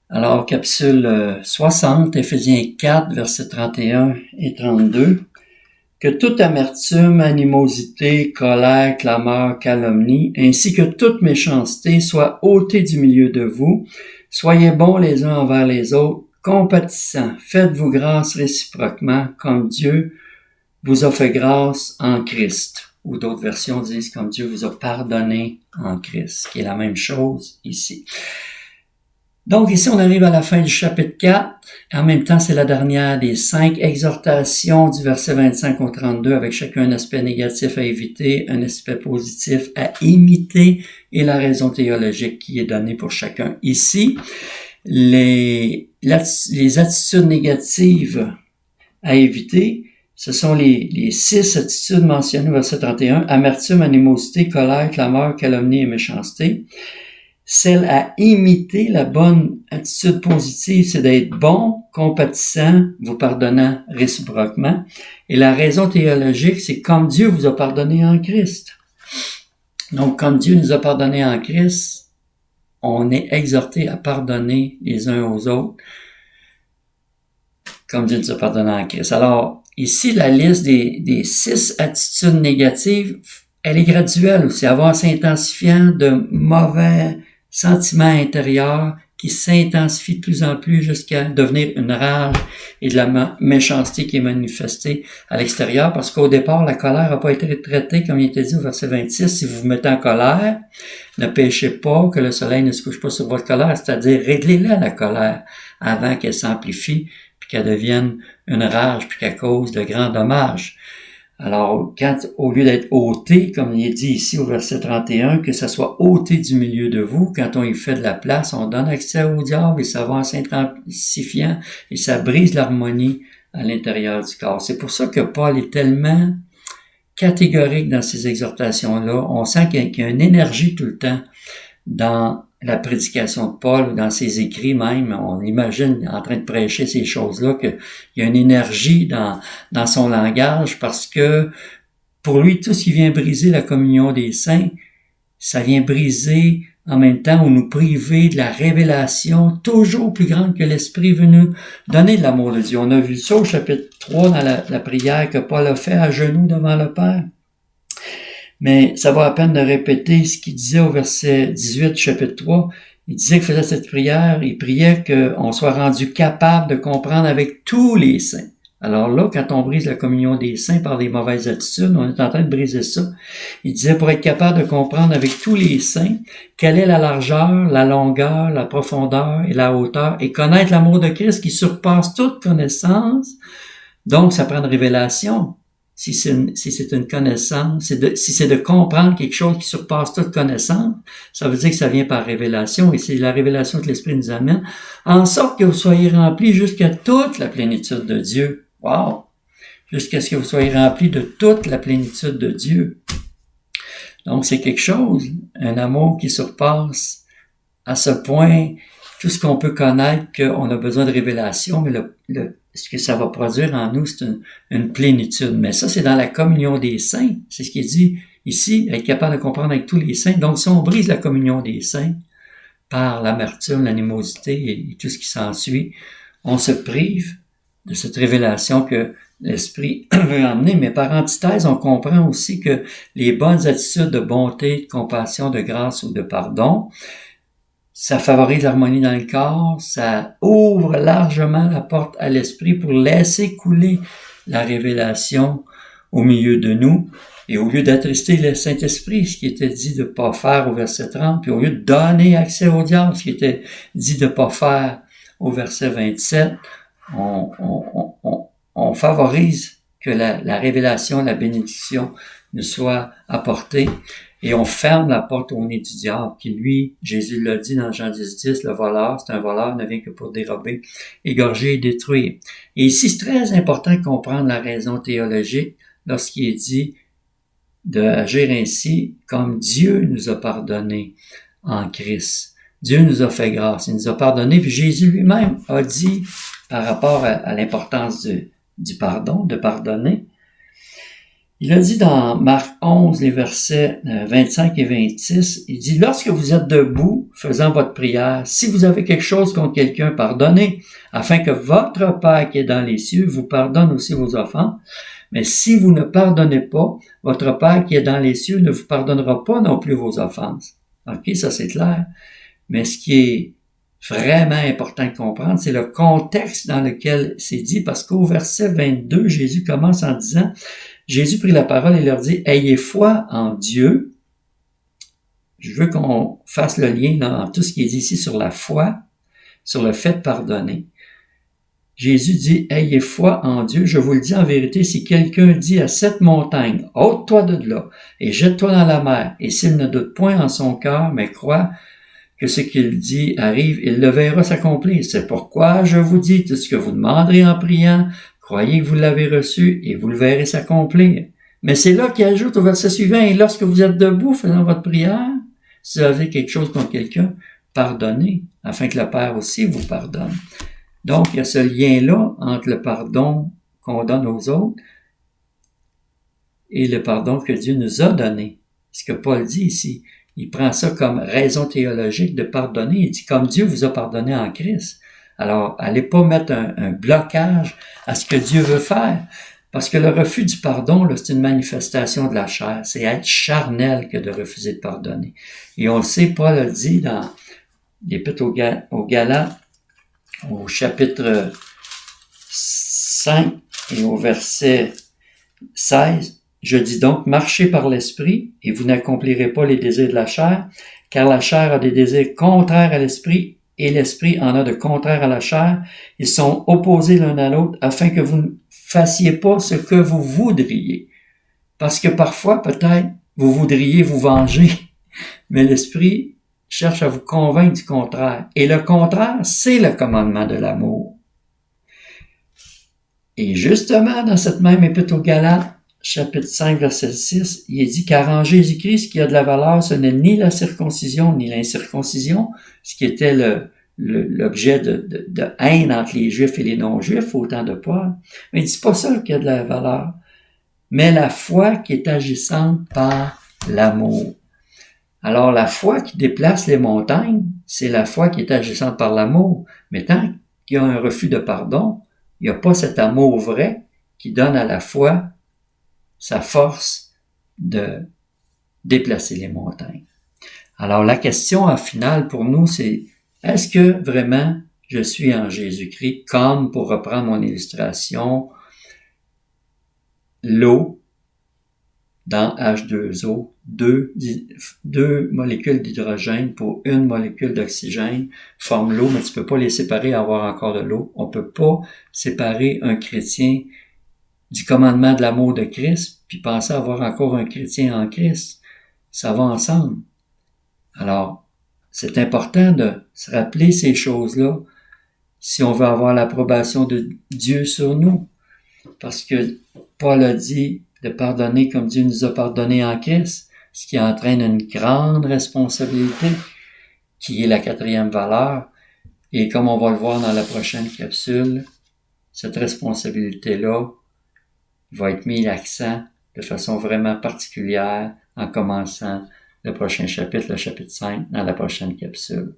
Alors, capsule 60, Éphésiens 4, versets 31 et 32. Que toute amertume, animosité, colère, clameur, calomnie, ainsi que toute méchanceté soit ôtée du milieu de vous. Soyez bons les uns envers les autres, compatissants. Faites-vous grâce réciproquement, comme Dieu vous a fait grâce en Christ. Ou d'autres versions disent comme Dieu vous a pardonné en Christ, qui est la même chose ici. Donc ici, on arrive à la fin du chapitre 4. En même temps, c'est la dernière des 5 exhortations du verset 25 au 32, avec chacun un aspect négatif à éviter, un aspect positif à imiter et la raison théologique qui est donnée pour chacun. Ici, les attitudes négatives à éviter, ce sont les 6 attitudes mentionnées au verset 31, amertume, animosité, colère, clameur, calomnie et méchanceté. Celle à imiter, la bonne attitude positive, c'est d'être bon, compatissant, vous pardonnant réciproquement. Et la raison théologique, c'est comme Dieu vous a pardonné en Christ. Donc, comme Dieu nous a pardonné en Christ, on est exhorté à pardonner les uns aux autres, comme Dieu nous a pardonné en Christ. Alors, ici, la liste des 6 attitudes négatives, elle est graduelle aussi. Elle va s'intensifiant de mauvais sentiments intérieurs qui s'intensifient de plus en plus jusqu'à devenir une rage et de la méchanceté qui est manifestée à l'extérieur, parce qu'au départ, la colère n'a pas été traitée, comme il était dit au verset 26, si vous vous mettez en colère, ne péchez pas, que le soleil ne se couche pas sur votre colère, c'est-à-dire réglez-la la colère avant qu'elle s'amplifie, puis qu'elle devienne une rage, puis qu'elle cause de grands dommages. Alors, quand, au lieu d'être ôté, comme il est dit ici au verset 31, que ça soit ôté du milieu de vous, quand on y fait de la place, on donne accès au diable et ça va en s'intensifiant et ça brise l'harmonie à l'intérieur du corps. C'est pour ça que Paul est tellement catégorique dans ces exhortations-là. On sent qu'il y a une énergie tout le temps dans la prédication de Paul, dans ses écrits même, on imagine en train de prêcher ces choses-là, qu'il y a une énergie dans son langage, parce que pour lui, tout ce qui vient briser la communion des saints, ça vient briser en même temps ou nous priver de la révélation toujours plus grande que l'Esprit veut nous donner de l'amour de Dieu. On a vu ça au chapitre 3 dans la prière que Paul a fait à genoux devant le Père. Mais ça vaut la peine de répéter ce qu'il disait au verset 18 du chapitre 3. Il disait qu'il faisait cette prière, il priait qu'on soit rendu capable de comprendre avec tous les saints. Alors là, quand on brise la communion des saints par des mauvaises attitudes, on est en train de briser ça. Il disait pour être capable de comprendre avec tous les saints quelle est la largeur, la longueur, la profondeur et la hauteur, et connaître l'amour de Christ qui surpasse toute connaissance. Donc, ça prend une révélation. Si c'est une connaissance, si c'est de comprendre quelque chose qui surpasse toute connaissance, ça veut dire que ça vient par révélation, et c'est la révélation que l'Esprit nous amène, en sorte que vous soyez remplis jusqu'à toute la plénitude de Dieu. Wow! Jusqu'à ce que vous soyez remplis de toute la plénitude de Dieu. Donc, c'est quelque chose, un amour qui surpasse à ce point tout ce qu'on peut connaître, qu'on a besoin de révélation, mais ce que ça va produire en nous, c'est une plénitude. Mais ça, c'est dans la communion des saints. C'est ce qui est dit ici, être capable de comprendre avec tous les saints. Donc, si on brise la communion des saints par l'amertume, l'animosité et tout ce qui s'ensuit, on se prive de cette révélation que l'Esprit veut emmener. Mais par antithèse, on comprend aussi que les bonnes attitudes de bonté, de compassion, de grâce ou de pardon, ça favorise l'harmonie dans le corps, ça ouvre largement la porte à l'esprit pour laisser couler la révélation au milieu de nous. Et au lieu d'attrister le Saint-Esprit, ce qui était dit de ne pas faire au verset 30, puis au lieu de donner accès au diable, ce qui était dit de ne pas faire au verset 27, on favorise que la révélation, la bénédiction nous soit apportée. Et on ferme la porte au nez du diable, qui lui, Jésus l'a dit dans Jean 10, le voleur, c'est un voleur, ne vient que pour dérober, égorger et détruire. Et ici, c'est très important de comprendre la raison théologique lorsqu'il est dit d'agir ainsi comme Dieu nous a pardonné en Christ. Dieu nous a fait grâce, il nous a pardonné, puis Jésus lui-même a dit, par rapport à l'importance du pardon, de pardonner, Il a dit dans Marc 11, les versets 25 et 26, il dit « Lorsque vous êtes debout, faisant votre prière, si vous avez quelque chose contre quelqu'un, pardonnez, afin que votre Père qui est dans les cieux vous pardonne aussi vos offenses. Mais si vous ne pardonnez pas, votre Père qui est dans les cieux ne vous pardonnera pas non plus vos offenses. » OK, ça c'est clair. Mais ce qui est vraiment important de comprendre, c'est le contexte dans lequel c'est dit, parce qu'au verset 22, Jésus commence en disant, Jésus prit la parole et leur dit, « Ayez foi en Dieu. » Je veux qu'on fasse le lien dans tout ce qui est dit ici sur la foi, sur le fait de pardonner. Jésus dit, « Ayez foi en Dieu. Je vous le dis en vérité, si quelqu'un dit à cette montagne, ôte-toi de là et jette-toi dans la mer, et s'il ne doute point en son cœur, mais croit que ce qu'il dit arrive, il le verra s'accomplir. C'est pourquoi je vous dis, tout ce que vous demanderez en priant, croyez que vous l'avez reçu et vous le verrez s'accomplir. » Mais c'est là qu'il ajoute au verset suivant, « Et lorsque vous êtes debout faisant votre prière, si vous avez quelque chose contre quelqu'un, pardonnez, afin que le Père aussi vous pardonne. » Donc, il y a ce lien-là entre le pardon qu'on donne aux autres et le pardon que Dieu nous a donné. Ce que Paul dit ici, il prend ça comme raison théologique de pardonner. Il dit, comme Dieu vous a pardonné en Christ. Alors, allez pas mettre un blocage à ce que Dieu veut faire. Parce que le refus du pardon, là, c'est une manifestation de la chair. C'est être charnel que de refuser de pardonner. Et on le sait, Paul a dit dans l'Épître aux Galates, au chapitre 5 et au verset 16, je dis donc, marchez par l'esprit et vous n'accomplirez pas les désirs de la chair, car la chair a des désirs contraires à l'esprit et l'esprit en a de contraires à la chair. Ils sont opposés l'un à l'autre afin que vous ne fassiez pas ce que vous voudriez. Parce que parfois, peut-être, vous voudriez vous venger, mais l'esprit cherche à vous convaincre du contraire. Et le contraire, c'est le commandement de l'amour. Et justement, dans cette même Épître aux Galates, chapitre 5, verset 6, il est dit car en Jésus-Christ, ce qui a de la valeur, ce n'est ni la circoncision ni l'incirconcision, ce qui était l'objet de haine entre les Juifs et les non-Juifs au temps de Paul. Mais il dit pas ça qui a de la valeur, mais la foi qui est agissante par l'amour. Alors, la foi qui déplace les montagnes, c'est la foi qui est agissante par l'amour. Mais tant qu'il y a un refus de pardon, il n'y a pas cet amour vrai qui donne à la foi sa force de déplacer les montagnes. Alors, la question en finale pour nous, c'est est-ce que vraiment je suis en Jésus-Christ, comme pour reprendre mon illustration, l'eau dans H2O, deux molécules d'hydrogène pour une molécule d'oxygène forment l'eau, mais tu peux pas les séparer et avoir encore de l'eau. On peut pas séparer un chrétien du commandement de l'amour de Christ puis penser avoir encore un chrétien en Christ. Ça va ensemble. Alors, c'est important de se rappeler ces choses-là si on veut avoir l'approbation de Dieu sur nous. Parce que Paul a dit de pardonner comme Dieu nous a pardonné en Christ, ce qui entraîne une grande responsabilité, qui est la quatrième valeur. Et comme on va le voir dans la prochaine capsule, cette responsabilité-là va être mis l'accent de façon vraiment particulière en commençant le prochain chapitre, le chapitre 5, dans la prochaine capsule.